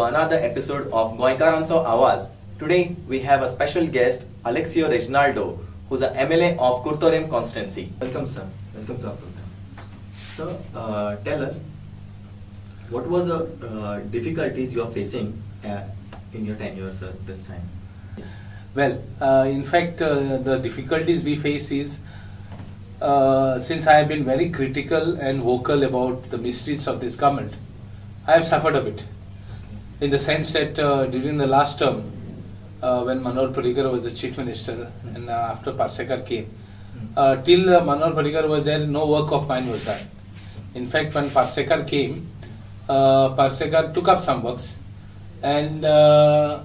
to another episode of Goinkarancho Awaz. Today we have a special guest, Alexio Reginaldo, who's an MLA of Kurtorem constituency. Welcome, sir. Welcome to our program. Sir, tell us, what was the difficulties you are facing in your tenure, sir, this time? Well, in fact, the difficulties we face is since I have been very critical and vocal about the misdeeds of this government, I have suffered a bit. In the sense that during the last term, when Manohar Parrikar was the Chief Minister and after Parsekar came, till Manohar Parrikar was there, no work of mine was done. In fact, when Parsekar came, Parsekar took up some works and I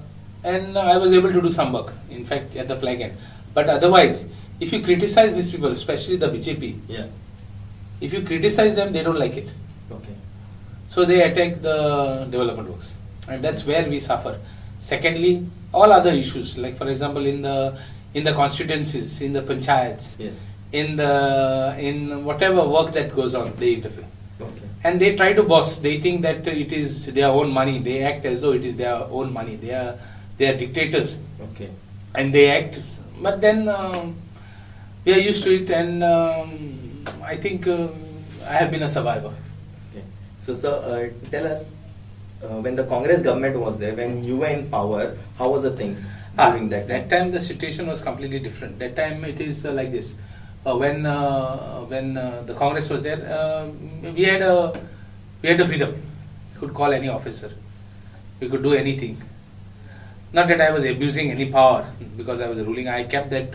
was able to do some work, in fact, at the flag end. But otherwise, if you criticize these people, especially the BJP, if you criticize them, they don't like it. Okay. So they attack the development works. And that's where we suffer. Secondly, all other issues, like for example in the constituencies, in the panchayats, in whatever work that goes on, they interfere. Okay. And they try to boss. They think that it is their own money. They act as though it is their own money. They are dictators. Okay. And they act. But then we are used to it, and I think I have been a survivor. Okay. So, sir, tell us, when the Congress government was there, when you were in power, how was the things during that time? That time the situation was completely different. That time it is like this. When the Congress was there, we had the freedom. We could call any officer. We could do anything. Not that I was abusing any power because I was ruling. I have kept that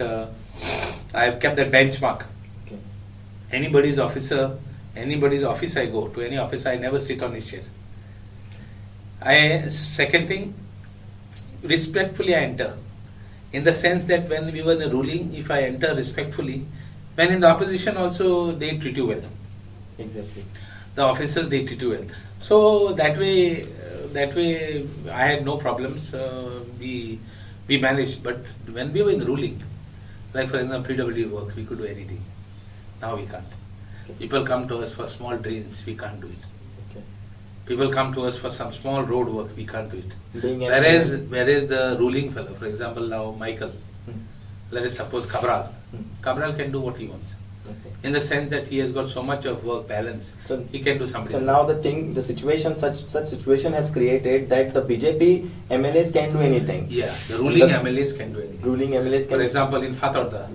benchmark. Okay. Anybody's office I go to, any office I never sit on his chair. Second thing, respectfully I enter. In the sense that when we were in the ruling, if I enter respectfully, when in the opposition also they treat you well. Exactly. The officers, they treat you well. So that way I had no problems. We managed. But when we were in the ruling, like for example PWD work, we could do anything. Now we can't. Okay. People come to us for small drains, we can't do it. Okay. People come to us for some small road work, we can't do it. Whereas the ruling fellow, for example now Michael, let us suppose Cabral can do what he wants. Okay. In the sense that he has got so much of work balance, So he can do something. So now the situation, such situation has created that the BJP MLAs can do anything. Yeah, the ruling MLAs can do anything. Ruling MLAs can. For example, in Fatorda,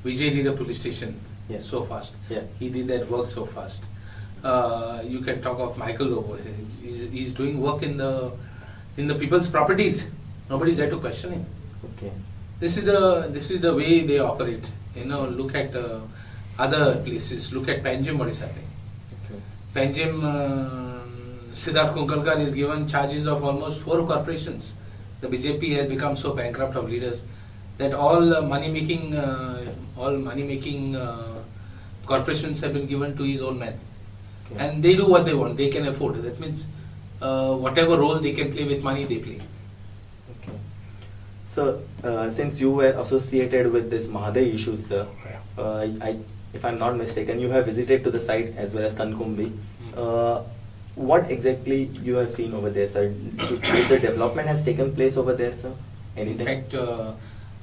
Vijay did a police station so fast. Yeah. He did that work so fast. You can talk of Michael Lobo. He's doing work in the people's properties. Nobody's there to question him. Okay. This is the way they operate. Look at other places. Look at Panjim, what is happening. Okay. Panjim, Siddharth Kunkalkar is given charges of almost 4 corporations. The BJP has become so bankrupt of leaders that all money-making corporations have been given to his own men. Okay. And they do what they want. They can afford. That means whatever role they can play with money, they play. Okay. So, since you were associated with this Mahaday issues, sir, if I'm not mistaken, you have visited to the site as well as Kankumbi. What exactly you have seen over there, sir? If the development has taken place over there, sir? Anything? In fact,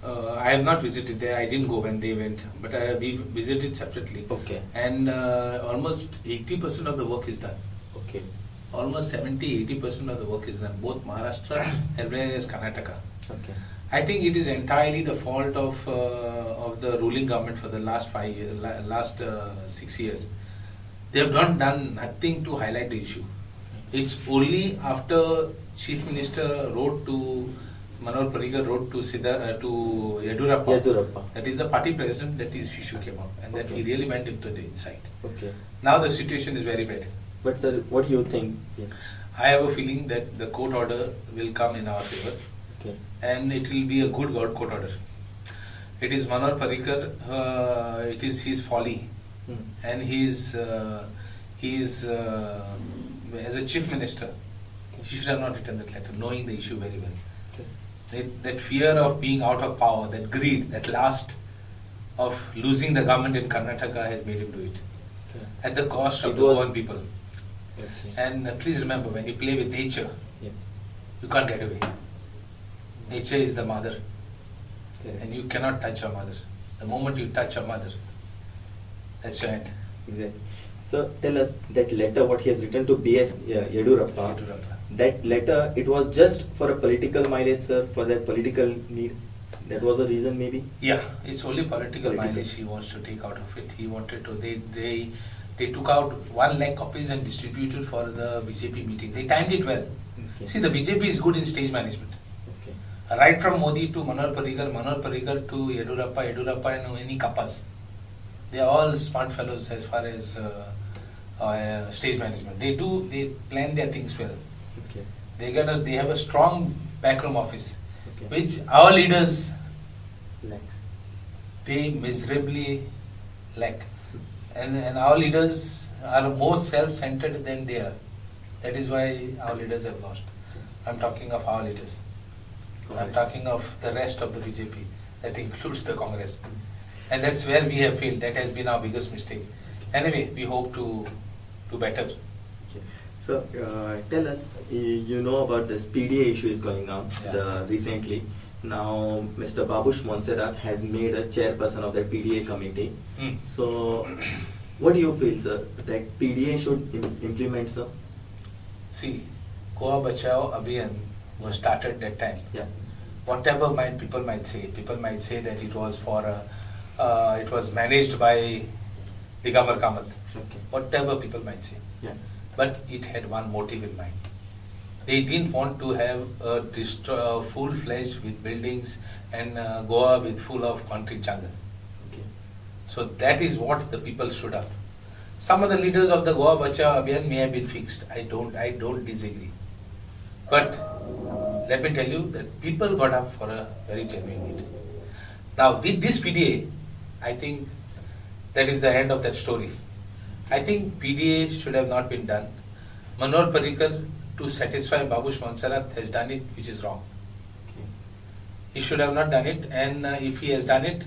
I have not visited there. I didn't go when they went, but we visited separately. Okay. And almost 80% of the work is done. Okay. Almost 70-80% of the work is done, both Maharashtra as well as Karnataka. Okay. I think it is entirely the fault of the ruling government for the last 6 years. They have not done nothing to highlight the issue. It's only after Chief Minister wrote to Manohar Parrikar wrote to Yedurappa, that is the party president, that this issue came up, and that he really went into the inside. Okay. Now the situation is very bad. But sir, what do you think? Yeah. I have a feeling that the court order will come in our favor. Okay. And it will be a good court order. It is Manohar Parrikar, it is his folly, and as a chief minister, he should have not written that letter, knowing the issue very well. Okay. That fear of being out of power, that greed, that lust of losing the government in Karnataka has made him do it. Okay. At the cost of the Goan people. Okay. And please remember, when you play with nature, you can't get away. Nature is the mother, Correct. and you cannot touch your mother. The moment you touch your mother, that's your end. Exactly. So tell us that letter what he has written to B.S. Yedurappa. Yedurappa. That letter, it was just for a political mileage, sir, for that political need. That was the reason, maybe. Yeah, it's only political Political. mileage he wants to take out of it. He wanted to. They took out 1 lakh copies and distributed for the BJP meeting. They timed it well. Okay. See, the BJP is good in stage management. Okay. Right from Modi to Manohar Parrikar to Yedurappa and any kappas. They are all smart fellows as far as stage management. They plan their things well. Okay. They have a strong backroom office, Okay. which our leaders, Lakhs. they miserably lack. And our leaders are more self-centered than they are. That is why our leaders have lost. I'm talking of our leaders. I'm Congress. talking of the rest of the BJP. That includes the Congress. And that's where we have failed. That has been our biggest mistake. Anyway, we hope to do better. Okay. So tell us, you know about this PDA issue is going on Yeah. recently. Now, Mr. Babush Monserrat has made a chairperson of the PDA committee. Hmm. So, what do you feel, sir, that PDA should implement, sir? See, Goa Bachao Abhiyan was started that time. Yeah. Whatever people might say that it was it was managed by Digambar Kamath. Okay. Whatever people might say. Yeah. But it had one motive in mind. They didn't want to have a full-fledged with buildings and Goa with full of concrete jungle. Okay. So that is what the people stood up. Some of the leaders of the Goa Bachao Abhiyan may have been fixed. I don't disagree. But let me tell you that people got up for a very genuine need. Now with this PDA, I think that is the end of that story. I think PDA should have not been done. Manohar Parrikar, to satisfy Babush Monserrat, has done it, which is wrong. Okay. He should have not done it, and if he has done it,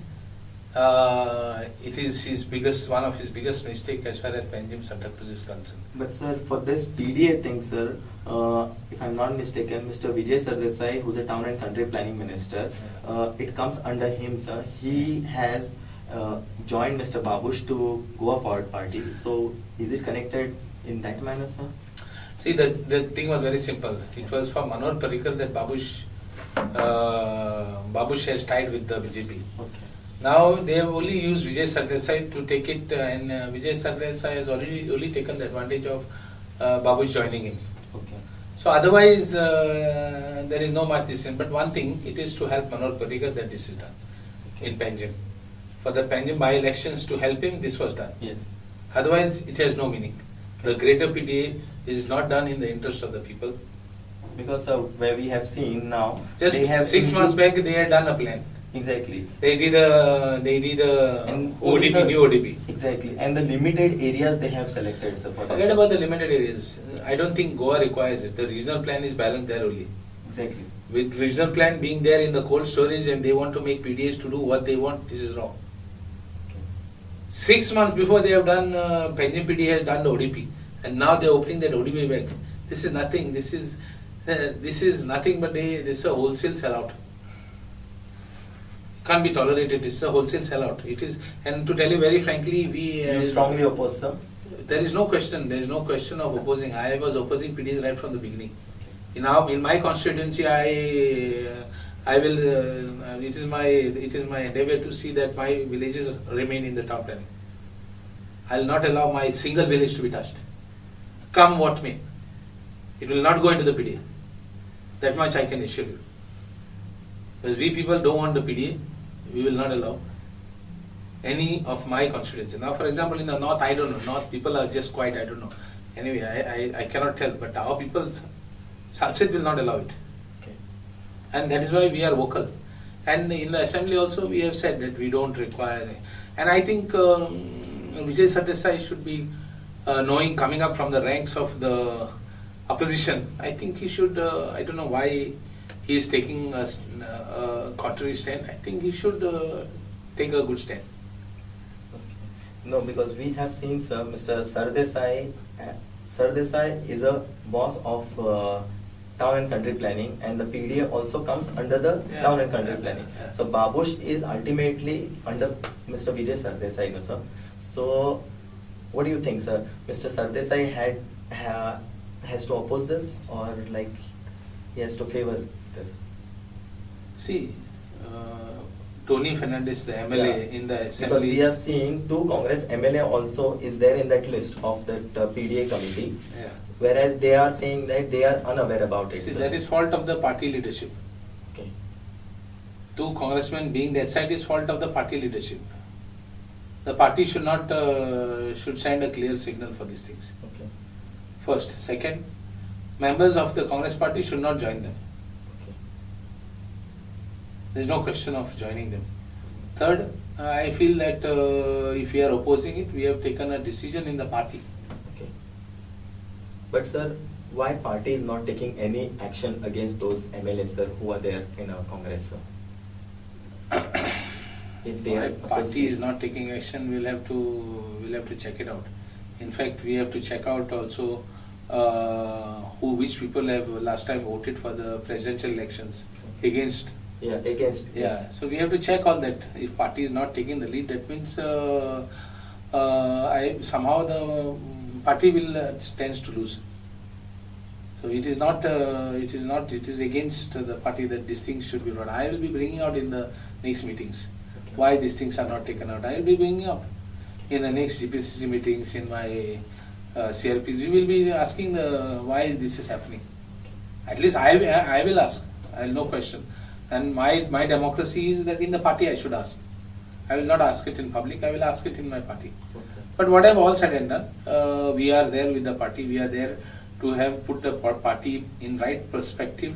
it is one of his biggest mistake as far as Panjim Subdivision is concerned. But sir, for this PDA thing, sir, if I'm not mistaken, Mr. Vijay Sardesai, who's a town and country planning minister, it comes under him, sir. He has joined Mr. Babush to Goa Forward Party. So, is it connected in that manner, sir? See, the thing was very simple. It was for Manohar Parrikar that Babush has tied with the BJP. Okay. Now they have only used Vijay Sardesai to take it, and Vijay Sardesai has only taken the advantage of Babush joining him. Okay. So otherwise, there is no much decision. But one thing, it is to help Manohar Parrikar that this is done in Panjim. For the Panjim by-elections, to help him, this was done. Yes. Otherwise, it has no meaning. The greater PDA is not done in the interest of the people. Because where we have seen now, Just they have 6 months back, they had done a plan. Exactly. They did a And only ODP, the- new ODP. Exactly. And the limited areas they have selected, sir, for Forget that. about the limited areas. I don't think Goa requires it. The regional plan is balanced there only. Exactly. With regional plan being there in the cold storage and they want to make PDAs to do what they want, this is wrong. Okay. 6 months before they have done, Panjim PDA has done the ODP. And now they are opening that ODP back. This is nothing. This is nothing but this is a wholesale sellout. Can't be tolerated. This is a wholesale sellout. It is, and to tell you very frankly, You strongly oppose, sir? there is no question. There is no question of opposing. I was opposing PDs right from the beginning. In my constituency, I will. It is my endeavor to see that my villages remain in the top 10. I will not allow my single village to be touched. Come what may, it will not go into the PDA. That much I can assure you. Because we people don't want the PDA, we will not allow any of my constituency. Now, for example, in the north, I don't know. North people are just quiet. I don't know. Anyway, I cannot tell. But our people, Sanskrit will not allow it. Okay. And that is why we are vocal. And in the assembly also we have said that we don't require. And I think Vijay Sardesai should be knowing, coming up from the ranks of the opposition. I think he should. I don't know why he is taking a contrary stand. I think he should take a good stand. Okay. No, because we have seen, sir, Mr. Sardesai. Sardesai is a boss of town and country planning, and the PDA also comes under the Yeah. town and country Yeah. planning. Yeah. So Babush is ultimately under Mr. Vijay Sardesai, no, sir. So what do you think, sir? Mr. Sardesai has to oppose this, or like he has to favor this? See, Tony Fernandez, the MLA Yeah. in the Because assembly. we are seeing 2 Congress MLA also is there in that list of that PDA committee, Yeah. whereas they are saying that they are unaware about it. See, sir. that is fault of the party leadership. Okay. 2 congressmen being that side is fault of the party leadership. The party should not should send a clear signal for these things. Okay. First, second, members of the Congress party should not join them. Okay. There is no question of joining them. Third, I feel that if we are opposing it, we have taken a decision in the party. Okay. But sir, why party is not taking any action against those MLAs, sir, who are there in our Congress, sir? If they Why are party associated- is not taking action, we'll have to check it out. In fact, we have to check out also which people have last time voted for the presidential elections against. Yeah, against. Yeah, Yes. so we have to check all that. If party is not taking the lead, that means somehow the party will tends to lose. So it is not. It is against the party that these things should be brought. I will be bringing out in the next meetings Okay. why these things are not taken out. I will be bringing out in the next GPCC meetings, in my CRPs. We will be asking why this is happening. At least I will ask. I will no question. And my democracy is that in the party I should ask. I will not ask it in public. I will ask it in my party. Okay. But what I've all said and done, we are there with the party. We are there to have put the party in right perspective,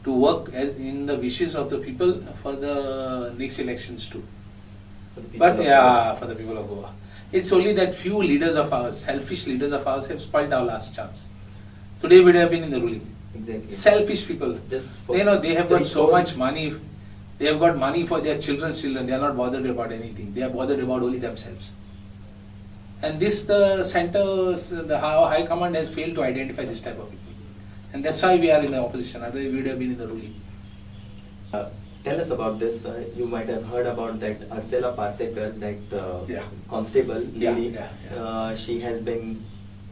to work as in the wishes of the people for the next elections too. For the people But of yeah, for the people of Goa. It's only that few leaders of ours, selfish leaders of ours, have spoiled our last chance. Today we would have been in the ruling. Exactly. Selfish people. Just for- They have got they so told- much money. They have got money for their children's children. They are not bothered about anything. They are bothered about only themselves. And the high command has failed to identify this type of people. And that's why we are in the opposition. Otherwise we would have been in the ruling. Tell us about this. You might have heard about that Arcela Parsekar, that Yeah. constable Yeah, lady. yeah. She has been.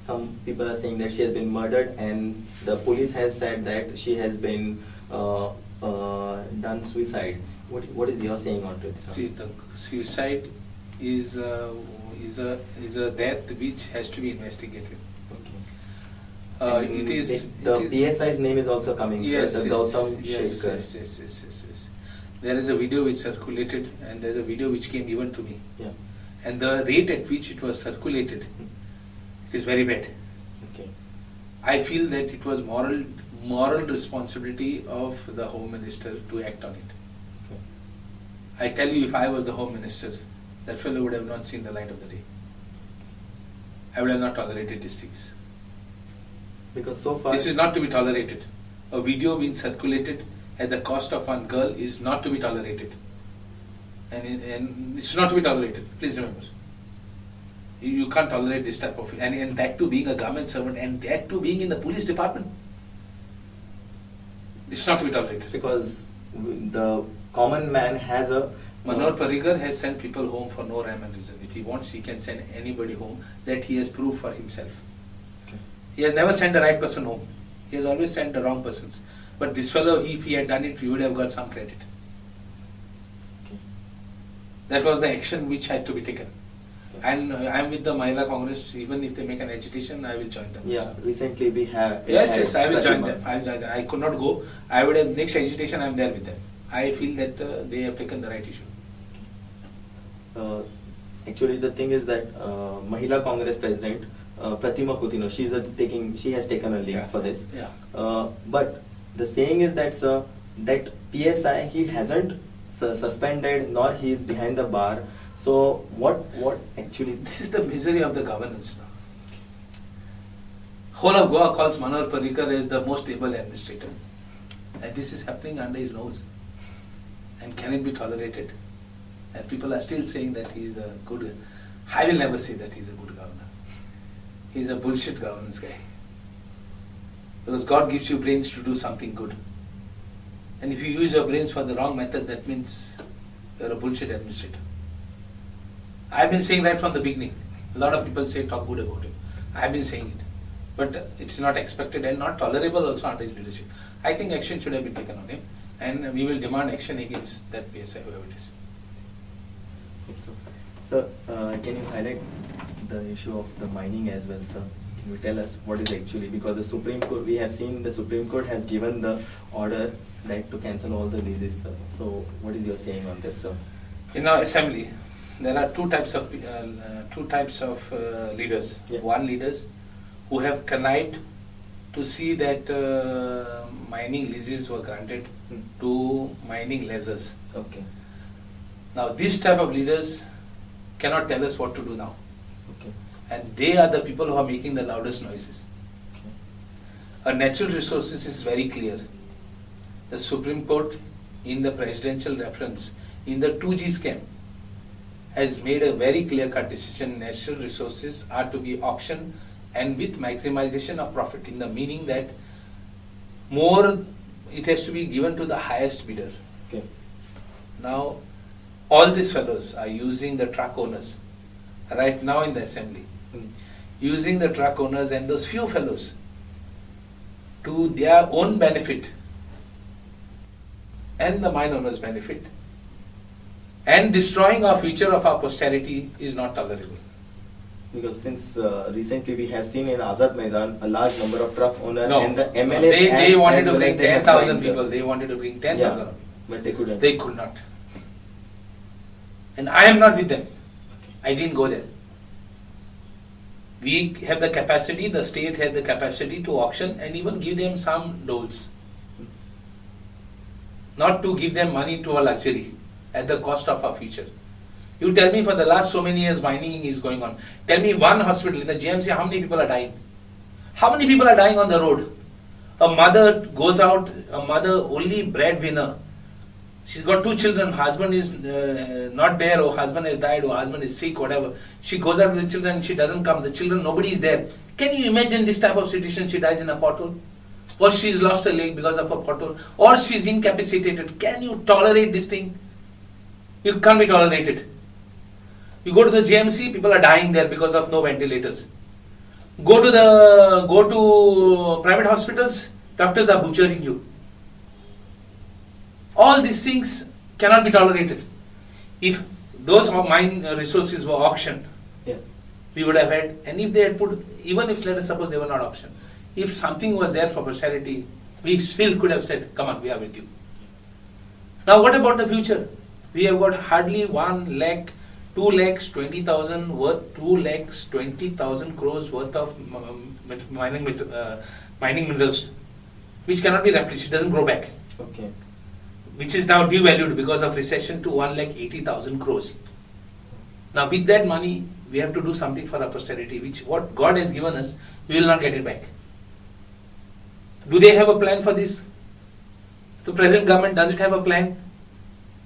Some people are saying that she has been murdered, and the police has said that she has been done suicide. What is your saying on it, sir? See, the suicide is a death which has to be investigated. Okay. It And is the it is- PSI's name is also coming, Yes, sir. The yes, Gautam yes, Shekhar. yes. There is a video which circulated, and there is a video which came even to me. Yeah. And the rate at which it was circulated, it is very bad. Okay. I feel that it was moral responsibility of the Home Minister to act on it. Okay. I tell you, if I was the Home Minister, that fellow would have not seen the light of the day. I would have not tolerated these things. Because so far. This is not to be tolerated. A video being circulated at the cost of one girl is not to be tolerated. And it's not to be tolerated. Please remember. You can't tolerate this type of, and that too being a government servant, and that too being in the police department. It's not to be tolerated. Because the common man has a. Manoj Parrikar has sent people home for no rhyme and reason. If he wants, he can send anybody home. That he has proved for himself. Okay. He has never sent the right person home. He has always sent the wrong persons. But this fellow, if he had done it, he would have got some credit. Okay. That was the action which had to be taken. Okay. And I am with the Mahila Congress. Even if they make an agitation, I will join them. Yeah, recently we have. Yes, I will join Pratima. them. I will join them. I could not go. I would have next agitation. I am there with them. I feel that they have taken the right issue. Actually, the thing is that Mahila Congress President Pratima Kutino, she has taken a lead Yeah. for this. Yeah. But the saying is that, sir, that PSI he hasn't suspended nor he is behind the bar. So what actually? This is the misery of the governance now. Whole of Goa calls Manoj Parrikar as the most able administrator. And this is happening under his nose. And can it be tolerated? And people are still saying that he is a good. I will never say that he is a good governor. He is a bullshit governance guy. Because God gives you brains to do something good. And if you use your brains for the wrong method, that means you're a bullshit administrator. I've been saying that from the beginning. A lot of people say talk good about him. I've been saying it. But it's not expected and not tolerable also under his leadership. I think action should have been taken on him, and we will demand action against that PSI, whoever it is. Hope so. Sir, can you highlight the issue of the mining as well, sir? Can you tell us what is actually, because the Supreme Court, we have seen the Supreme Court has given the order that to cancel all the leases, sir. So what is your saying on this, sir? In our assembly, there are two types of leaders. Yeah. One, leaders who have connived to see that mining leases were granted to mining lessors. Okay. Now, this type of leaders cannot tell us what to do now. Okay. And they are the people who are making the loudest noises. Okay. Our natural resources is very clear. The Supreme Court, in the presidential reference, in the 2G scam, has made a very clear-cut decision. Natural resources are to be auctioned and with maximization of profit, in the meaning that more, it has to be given to the highest bidder. Okay. Now, all these fellows are using the truck owners right now in the assembly, using the truck owners and those few fellows to their own benefit and the mine owners' benefit, and destroying our future of our posterity is not tolerable. Because since recently we have seen in Azad Maidan a large number of truck owners No, and the no, MLAs. they wanted as to well bring as they have 10,000 joined, sir. people. They wanted to bring 10,000. Yeah, but they couldn't. They could not. And I am not with them. I didn't go there. We have the capacity, the state had the capacity to auction and even give them some doles. Not to give them money to a luxury at the cost of our future. You tell me, for the last so many years mining is going on. Tell me one hospital in the GMC, how many people are dying? How many people are dying on the road? A mother goes out, a mother only breadwinner. She's got 2 children, husband is not there, or husband has died, or husband is sick, whatever. She goes out with the children, she doesn't come, the children, nobody is there. Can you imagine this type of situation? She dies in a pothole? Or she's lost her leg because of a pothole? Or she's incapacitated? Can you tolerate this thing? You can't be tolerated. You go to the GMC, people are dying there because of no ventilators. Go to private hospitals, doctors are butchering you. All these things cannot be tolerated. If those mine resources were auctioned, Yeah. we would have had, and if they had put, even if let us suppose they were not auctioned, if something was there for posterity, we still could have said, come on, we are with you. Now what about the future? We have got hardly 1 lakh, 2 lakhs 20,000 worth, 2 lakhs 20,000 crores worth of mining minerals, which cannot be replicated, doesn't grow back. Okay. Which is now devalued because of recession to 1 lakh 80,000 crores. Now with that money, we have to do something for our posterity, which what God has given us, we will not get it back. Do they have a plan for this? The present government, does it have a plan?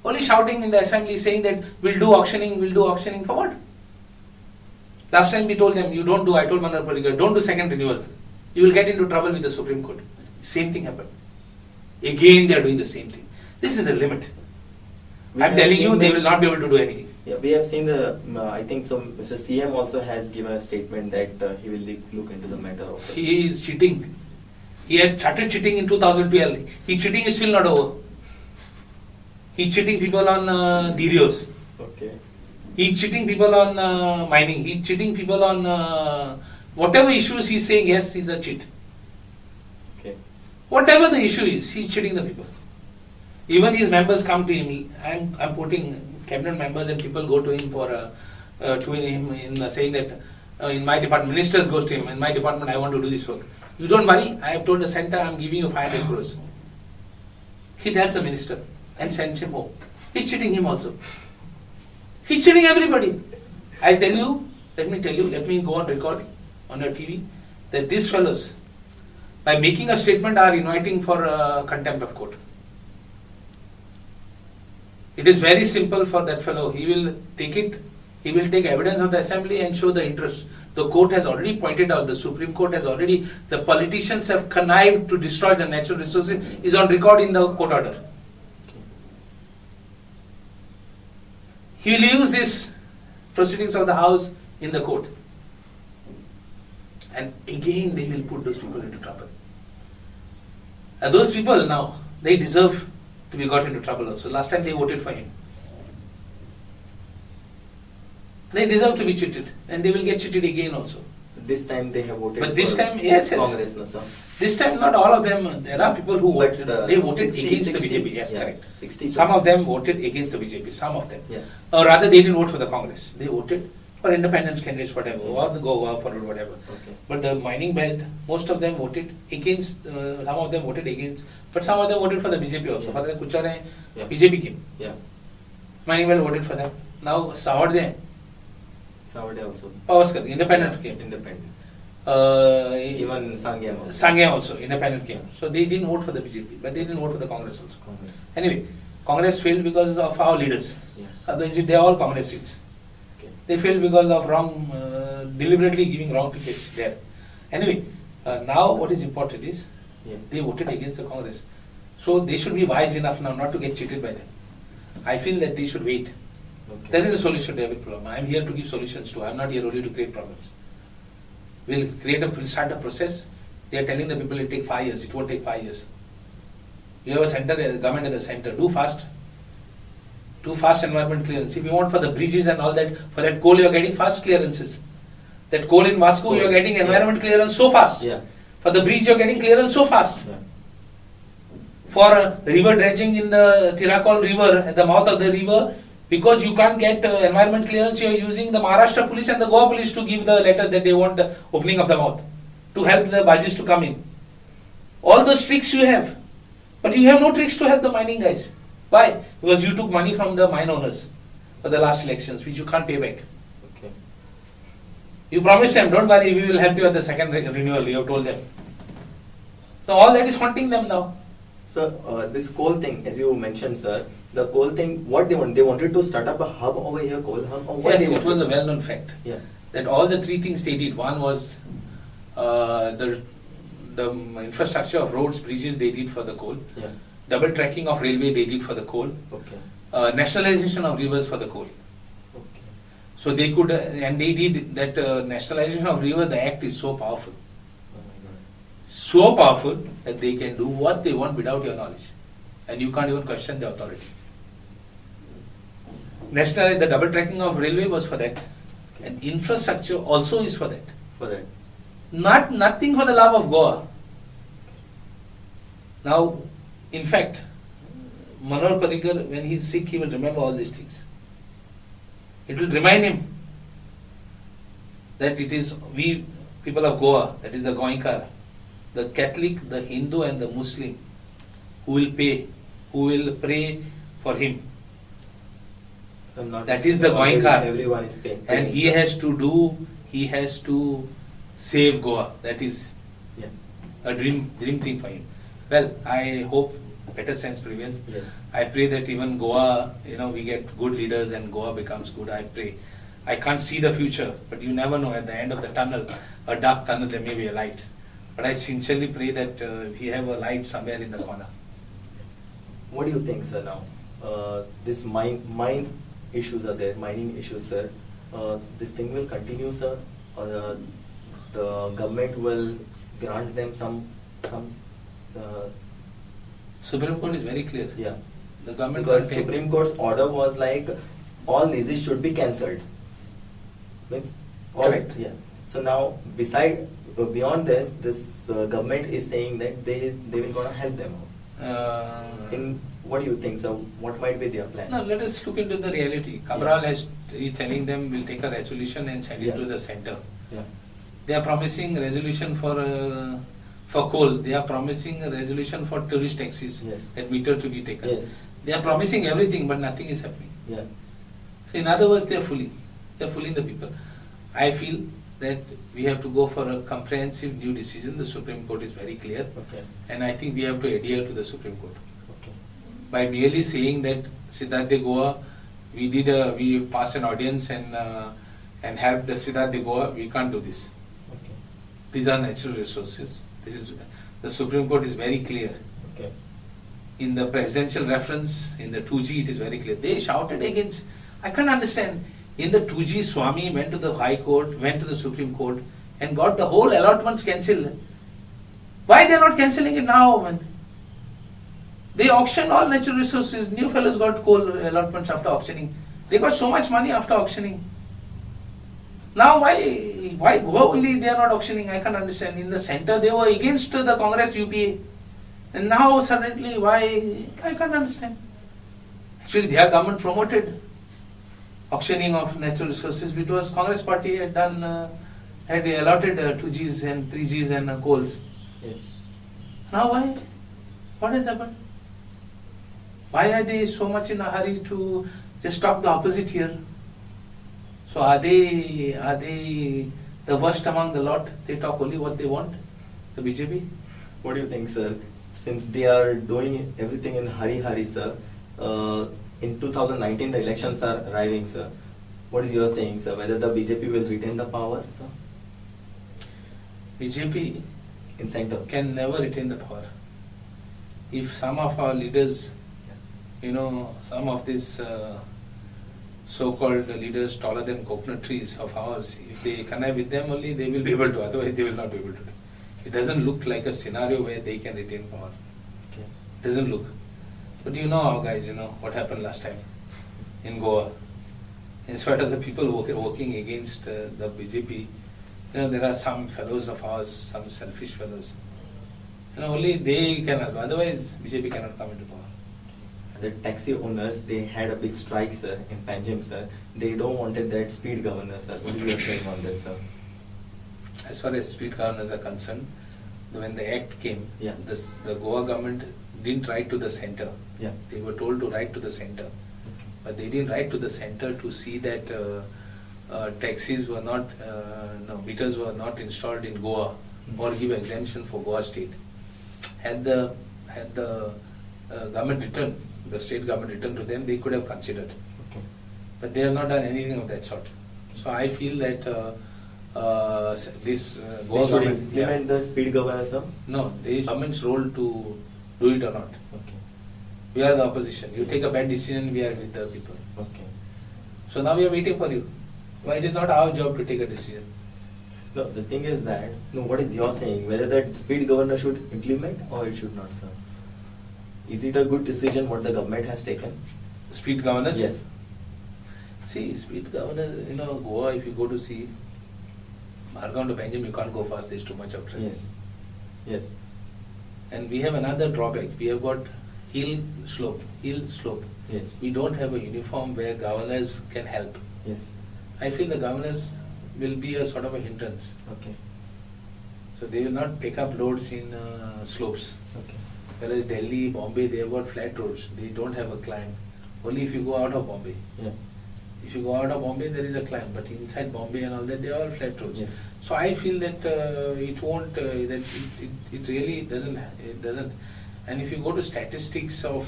Only shouting in the assembly saying that we'll do auctioning for what? Last time we told them, you don't do, I told Mandar Pallika, don't do second renewal. You will get into trouble with the Supreme Court. Same thing happened. Again they are doing the same thing. This is the limit. We I'm have telling you, seen they this- will not be able to do anything. Yeah, we have seen the, I think so, Mr. CM also has given a statement that he will look into the matter of this. He is cheating. He has started cheating in 2012. His cheating is still not over. He's cheating people on Dirios. Okay. He's cheating people on mining. He's cheating people on whatever issues he's saying, yes, he's a cheat. Okay. Whatever the issue is, he's cheating the people. Even his members come to him. I'm putting cabinet members and people go to him for to him in saying that in my department, ministers goes to him, in my department I want to do this work. You don't worry, I have told the center I'm giving you 500 crores. He tells the minister and sends him home. He's cheating him also. He's cheating everybody. I'll tell you, let me go on record on your TV that these fellows, by making a statement, are inviting for contempt of court. It is very simple for that fellow. He will take it, he will take evidence of the assembly and show the interest The court has already pointed out, the Supreme Court has already, the politicians have connived to destroy the natural resources, is on record in the court order. He will use this proceedings of the House in the court. And again they will put those people into trouble. And those people now, they deserve to be got into trouble also. Last time they voted for him. They deserve to be cheated, and they will get cheated again also. This time they have voted But this for time, yes. Congress, no, sir. This time not all of them, there are people who But, voted, they voted 60, against 60, the BJP, yes, yeah, correct. 60%. Some of them voted against the BJP, some of them. Yeah. Or rather they didn't vote for the Congress, they voted for independent candidates, whatever, or the go forward, whatever. Okay. But the mining belt, most of them voted against, some of them voted against, but some of them voted for the BJP also. For the Kuchare, Yeah. BJP came. Yeah. Mining belt voted for them. Now Savarde, Savarde also. Pavaskar, independent Yeah, came. Independent. Even Even Sangyam also. Sangya also, independent came. So they didn't vote for the BJP, but they didn't vote for the Congress also. Congress. Anyway, Congress failed because of our leaders. Yeah. Otherwise, they are all Congress seats. Okay. They failed because of wrong, deliberately giving wrong tickets there. Anyway, now what is important is Yeah. they voted against the Congress. So they should be wise enough now not to get cheated by them. I feel that they should wait. Okay. There is a solution to every problem. I am here to give solutions to. I am not here only to create problems. We'll start a process. They are telling the people it will take 5 years. It won't take 5 years. You have a center, a government at the center. Do fast. Do fast environment clearance. If you want for the bridges and all that, for that coal you are getting fast clearances. That coal in Vasco you are getting environment clearance so fast. Yeah. For the bridge you are getting clearance so fast. Yeah. For river dredging in the Tirakol river, at the mouth of the river, because you can't get environment clearance, you are using the Maharashtra police and the Goa police to give the letter that they want the opening of the mouth, to help the barges to come in. All those tricks you have, but you have no tricks to help the mining guys. Why? Because you took money from the mine owners for the last elections, which you can't pay back. Okay. You promised them, don't worry, we will help you at the second renewal, you have told them. So all that is haunting them now. Sir, this coal thing, as you mentioned, sir, the coal thing, what they want? They wanted to start up a hub over here, coal hub? Or what Yes, they it wanted? was a well-known fact. Yeah. That all the three things they did. One was the infrastructure of roads, bridges they did for the coal. Yeah. Double tracking of railway they did for the coal. Okay. Nationalization of rivers for the coal. Okay. So they could, and they did that nationalization of river. The act is so powerful, Oh my God. so powerful that they can do what they want without your knowledge, and you can't even question the authority. The double tracking of railway was for that, and infrastructure also is for that. For that. Nothing for the love of Goa. Now, in fact, Manohar Parrikar, when he is sick, he will remember all these things. It will remind him that it is we people of Goa, that is the Goinkar, the Catholic, the Hindu and the Muslim who will pay, who will pray for him. I'm not That is the Goinkar. Everyone is paying. And he has to save Goa. That is Yeah. a dream thing for him. Well, I hope better sense prevails. Yes. I pray that even Goa, we get good leaders and Goa becomes good. I pray. I can't see the future, but you never know. At the end of the tunnel, a dark tunnel, there may be a light. But I sincerely pray that we have a light somewhere in the corner. What do you think, sir, now? This mine issues are there, mining issues, sir. This thing will continue, sir? Or the government will grant them some Supreme Court is very clear. yeah. The government Because can't take- Supreme Court's order was like all leases should be cancelled. Means Correct. Yeah. So now, beyond this government is saying that they will gonna help them out. In what do you think, sir? What might be their plans? No, let us look into the reality. Cabral is telling them we'll take a resolution and send it Yeah. to the center. Yeah. They are promising resolution for coal. They are promising a resolution for tourist taxis, Yes. that meter to be taken. Yes. They are promising everything, but nothing is happening. Yeah. So in other words, they are fooling the people. I feel that we have to go for a comprehensive new decision. The Supreme Court is very clear, Okay. and I think we have to adhere to the Supreme Court. Okay. By merely saying that Siddhartha Goa, we passed an audience and help the Siddharth de Goa, we can't do this. Okay. These are natural resources. This is the Supreme Court is very clear. Okay. In the presidential reference, in the 2G, it is very clear. They shouted against. I can't understand. In the 2G, Swami went to the High Court, went to the Supreme Court, and got the whole allotments cancelled. Why they are not cancelling it now, man? They auctioned all natural resources. New fellows got coal allotments after auctioning. They got so much money after auctioning. Now why Goa only they are not auctioning? I can't understand. In the center they were against the Congress UPA. And now suddenly why? I can't understand. Actually their government promoted auctioning of natural resources because Congress party had allotted 2Gs and 3Gs and coals. Yes. Now why? What has happened? Why are they so much in a hurry to just talk the opposite here? So are they the worst among the lot? They talk only what they want, the BJP? What do you think, sir? Since they are doing everything in hurry, sir, in 2019 the elections are arriving, sir. What is your saying, sir? Whether the BJP will retain the power, sir? BJP In center. can never retain the power. If some of our leaders, some of these so-called leaders taller than coconut trees of ours, if they connive with them only, they will be able to, otherwise they will not be able to. It doesn't look like a scenario where they can retain power. Okay. It doesn't look. But our guys, what happened last time in Goa. In spite of the people working against the BJP, there are some fellows of ours, some selfish fellows. Only they can help. Otherwise, BJP cannot come into power. The taxi owners, they had a big strike, sir, in Panjim, sir. They don't wanted that speed governor, sir. What is your saying on this, sir? As far as speed governors are concerned, when the act came, Yeah. the Goa government didn't write to the center. Yeah. They were told to write to the center. But they didn't write to the center to see that taxis were not, meters were not installed in Goa or give exemption for Goa state. Had the government returned, the state government returned to them, they could have considered. Okay. But they have not done anything of that sort. So I feel that this Goa They should government implement the speed governor, sir? No, it is government's role to do it or not. Okay. We are the opposition. You take a bad decision, we are with the people. Okay. So now we are waiting for you. Why it is not our job to take a decision. No, the thing is that, what is your saying? Whether that speed governor should implement or it should not, sir? Is it a good decision what the government has taken? Speed governors? Yes. See, speed governors, Goa, if you go to see, Margaon to Panjim, you can't go fast, there's too much of traffic. Yes. Yes. And we have another drawback. We have got hill slope. Yes. We don't have a uniform where governors can help. Yes. I feel the governors will be a sort of a hindrance. Okay. So they will not take up loads in slopes. Okay. Whereas Delhi, Bombay, they have got flat roads. They don't have a climb. Only if you go out of Bombay. Yeah. If you go out of Bombay, there is a climb. But inside Bombay and all that, they are all flat roads. Yes. So I feel that it won't. That it really doesn't. It doesn't. And if you go to statistics of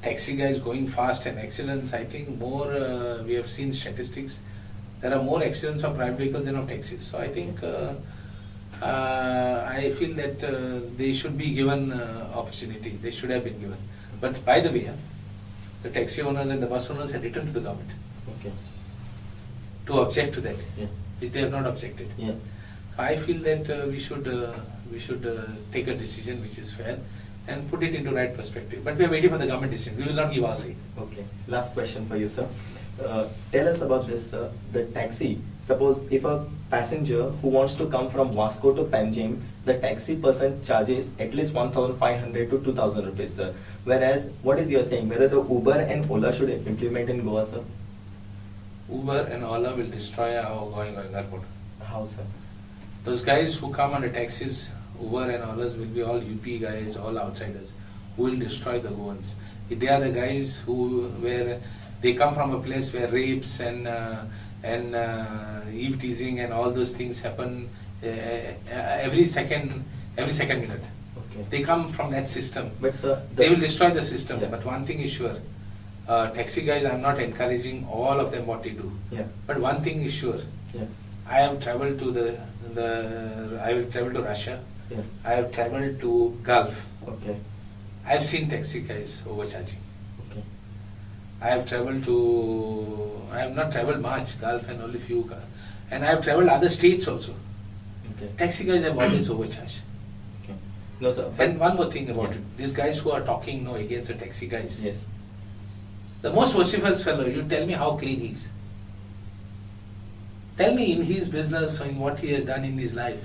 taxi guys going fast and accidents, I think more. We have seen statistics. There are more accidents of private vehicles than of taxis. So I think. I feel that they should be given opportunity. They should have been given. But by the way, the taxi owners and the bus owners had written to the government Okay. to object to that, Yeah. which they have not objected. Yeah. I feel that we should take a decision which is fair and put it into right perspective. But we are waiting for the government decision. We will not give our say. Okay. Last question for you, sir. Tell us about this, sir. The taxi. Suppose if a passenger who wants to come from Vasco to Panjim, the taxi person charges at least 1,500 to 2,000 rupees, sir. Whereas, what is your saying? Whether the Uber and Ola should implement in Goa, sir? Uber and Ola will destroy our going airport. How, sir? Those guys who come under taxis, Uber and Olas will be all UP guys, all outsiders, who will destroy the Goans. They are the guys where they come from a place where rapes and eve teasing and all those things happen every second minute. Okay. They come from that system. But, sir, They will destroy the system. Yeah. But one thing is sure, Taxi guys, I'm not encouraging all of them what to do. Yeah. But one thing is sure, Yeah. I have traveled to I have traveled to Russia. Yeah. I have traveled to Gulf. Okay. I have seen taxi guys overcharging. Okay. I have not traveled much, Gulf and only few, and I have traveled other states also. Okay. Taxi guys have always overcharged. Okay. No, sir. but- And one more thing about Yeah. it, these guys who are talking no against the taxi guys, Yes. the most vociferous fellow, you tell me how clean he is. Tell me in his business or in what he has done in his life.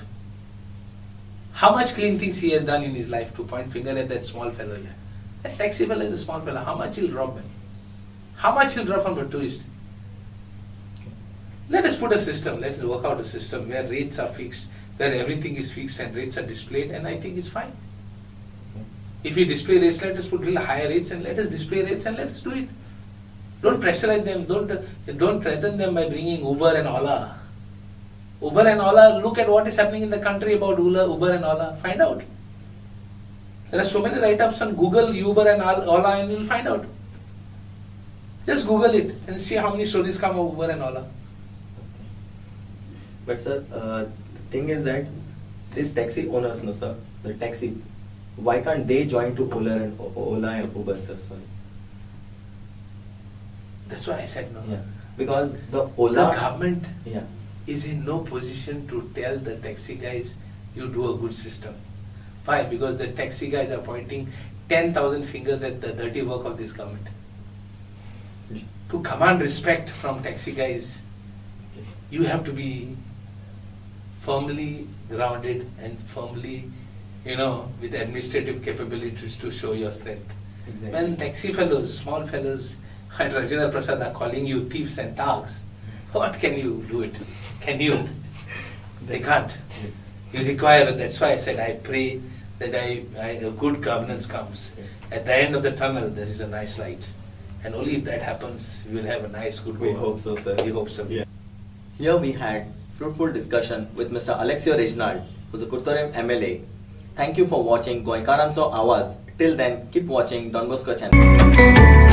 How much clean things he has done in his life to point finger at that small fellow here. That taxi fellow is a small fellow. How much he'll rob me? How much he'll rob from a tourist? Let us put a system, let us work out a system where rates are fixed, where everything is fixed and rates are displayed, and I think it's fine. If we display rates, let us put little higher rates and let us display rates and let us do it. Don't pressurize them, don't threaten them by bringing Uber and Ola. Uber and Ola, look at what is happening in the country about Uber and Ola, find out. There are so many write-ups on Google, Uber and Ola, and you'll find out. Just Google it and see how many stories come of Uber and Ola. But sir, the thing is that these taxi owners, no sir, the taxi, why can't they join to Ola and Uber, sir? Sorry. That's why I said no. Yeah. Because the The Ola. government Yeah. is in no position to tell the taxi guys, you do a good system. Why? Because the taxi guys are pointing 10,000 fingers at the dirty work of this government. To command respect from taxi guys, you have to be firmly grounded and firmly, with administrative capabilities to show your strength. Exactly. When taxi fellows, small fellows, and Rajendra Prasad are calling you thieves and thugs, what can you do it? Can you? They can't. Yes. You require, that's why I said I pray that a good governance comes. Yes. At the end of the tunnel there is a nice light. And only if that happens, we will have a nice good We go. hope so, sir. We hope so. Yeah. Here we had fruitful discussion with Mr. Alexio Reginald, who's a Kurtorem MLA. Thank you for watching Goinkaranso Awaz. Till then, keep watching Don Bosco channel.